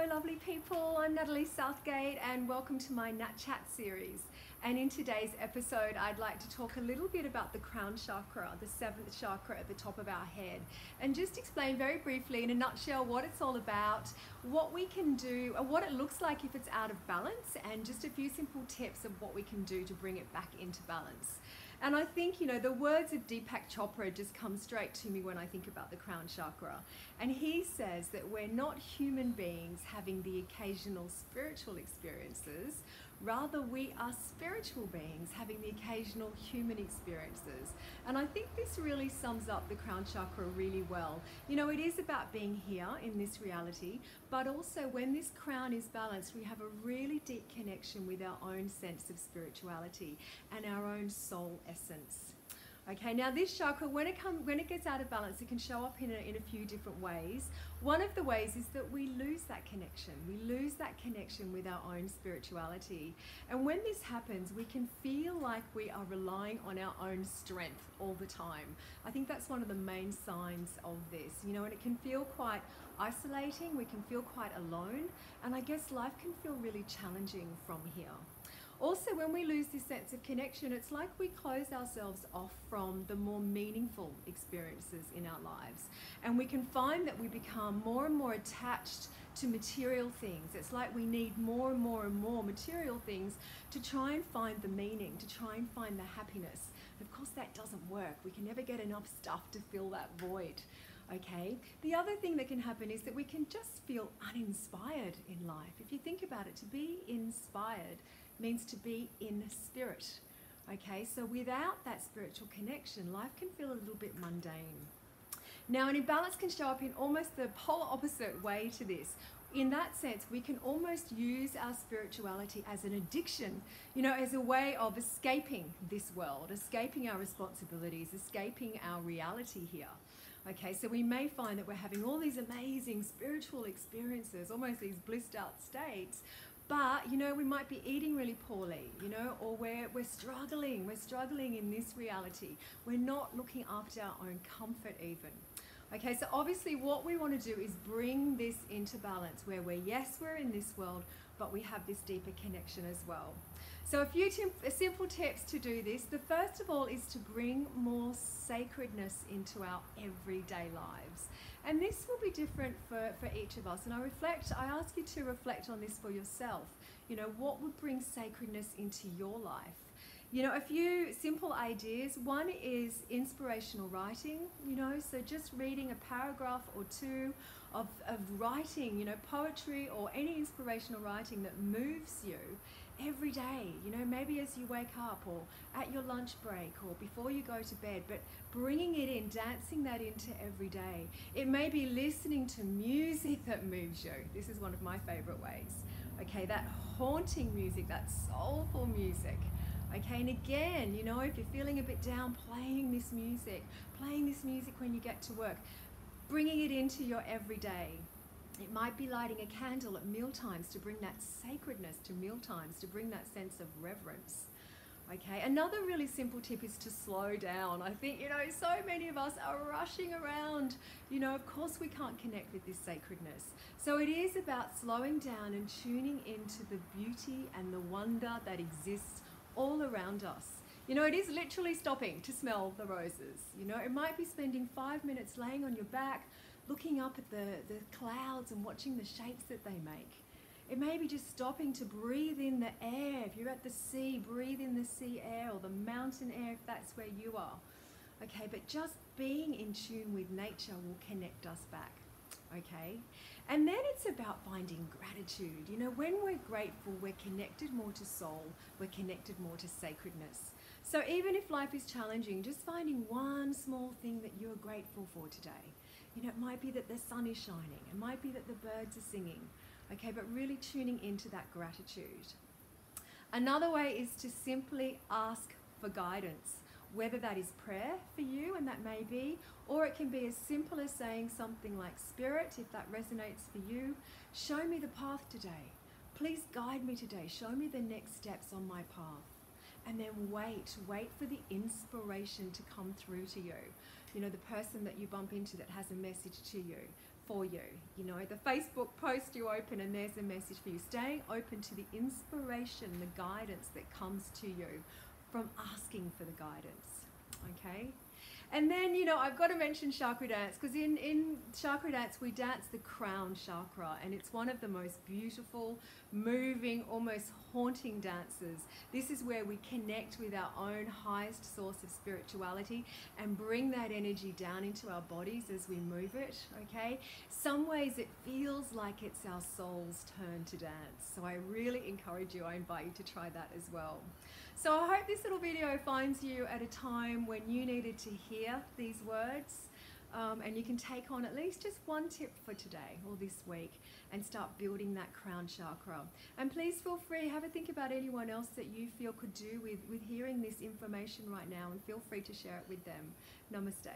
lovely people. I'm Natalie Southgate and welcome to my Nat Chat series. And in today's episode, I'd like to talk a little bit about the Crown Chakra, the seventh chakra at the top of our head, and just explain very briefly in a nutshell what it's all about, what we can do, or what it looks like if it's out of balance, and just a few simple tips of what we can do to bring it back into balance. And I think, the words of Deepak Chopra just come straight to me when I think about the Crown Chakra. And he says that we're not human beings having the occasional spiritual experiences, rather we are spiritual beings having the occasional human experiences. And I think this really sums up the Crown Chakra really well. It is about being here in this reality, but also when this crown is balanced, we have a really deep connection with our own sense of spirituality and our own soul essence. Okay, now this chakra, when it gets out of balance, it can show up in a few different ways. One of the ways is that we lose that connection. We lose that connection with our own spirituality. And when this happens, we can feel like we are relying on our own strength all the time. I think that's one of the main signs of this, and it can feel quite isolating. We can feel quite alone. And I guess life can feel really challenging from here. Also, when we lose this sense of connection, it's like we close ourselves off from the more meaningful experiences in our lives. And we can find that we become more and more attached to material things. It's like we need more and more and more material things to try and find the meaning, to try and find the happiness. Of course, that doesn't work. We can never get enough stuff to fill that void. Okay. The other thing that can happen is that we can just feel uninspired in life. If you think about it, to be inspired means to be in spirit. Okay, so without that spiritual connection, life can feel a little bit mundane. Now, an imbalance can show up in almost the polar opposite way to this. In that sense, we can almost use our spirituality as an addiction, as a way of escaping this world, escaping our responsibilities, escaping our reality here. Okay, so we may find that we're having all these amazing spiritual experiences, almost these blissed out states, but, we might be eating really poorly, or we're struggling in this reality. We're not looking after our own comfort even. Okay, so obviously what we want to do is bring this into balance where we're in this world, but we have this deeper connection as well. So a few simple tips to do this. The first of all is to bring more sacredness into our everyday lives. And this will be different for each of us. And I ask you to reflect on this for yourself. What would bring sacredness into your life? A few simple ideas. One is inspirational writing, so just reading a paragraph or two of writing, poetry or any inspirational writing that moves you every day, maybe as you wake up or at your lunch break or before you go to bed, but bringing it in, dancing that into every day. It may be listening to music that moves you. This is one of my favorite ways. Okay, that haunting music, that soulful music. Okay, and again, if you're feeling a bit down, playing this music when you get to work, bringing it into your everyday. It might be lighting a candle at mealtimes to bring that sacredness to mealtimes, to bring that sense of reverence. Okay, another really simple tip is to slow down. I think, so many of us are rushing around. Of course we can't connect with this sacredness. So it is about slowing down and tuning into the beauty and the wonder that exists all around us. It is literally stopping to smell the roses. It might be spending 5 minutes laying on your back, looking up at the clouds and watching the shapes that they make. It may be just stopping to breathe in the air. If you're at the sea, breathe in the sea air or the mountain air if that's where you are. Okay, but just being in tune with nature will connect us back. Okay, and then it's about finding gratitude. When we're grateful, we're connected more to soul, we're connected more to sacredness. So even if life is challenging, just finding one small thing that you're grateful for today. It might be that the sun is shining, it might be that the birds are singing. Okay, but really tuning into that gratitude. Another way is to simply ask for guidance, whether that is prayer for you, and that may be, or it can be as simple as saying something like, Spirit, if that resonates for you, show me the path today. Please guide me today. Show me the next steps on my path. And then wait for the inspiration to come through to you. The person that you bump into that has a message to you. for you. You know, the Facebook post you open and there's a message for you. Staying open to the inspiration, the guidance that comes to you from asking for the guidance, okay? And then, you know, I've got to mention Chakradance, because in Chakradance we dance the Crown Chakra, and it's one of the most beautiful, moving, almost haunting dances. This is where we connect with our own highest source of spirituality and bring that energy down into our bodies as we move it, okay? Some ways it feels like it's our soul's turn to dance. So I really encourage you, I invite you to try that as well. So I hope this little video finds you at a time when you needed to hear these words, and you can take on at least just one tip for today or this week and start building that crown chakra. And please feel free, have a think about anyone else that you feel could do with hearing this information right now, and feel free to share it with them. Namaste.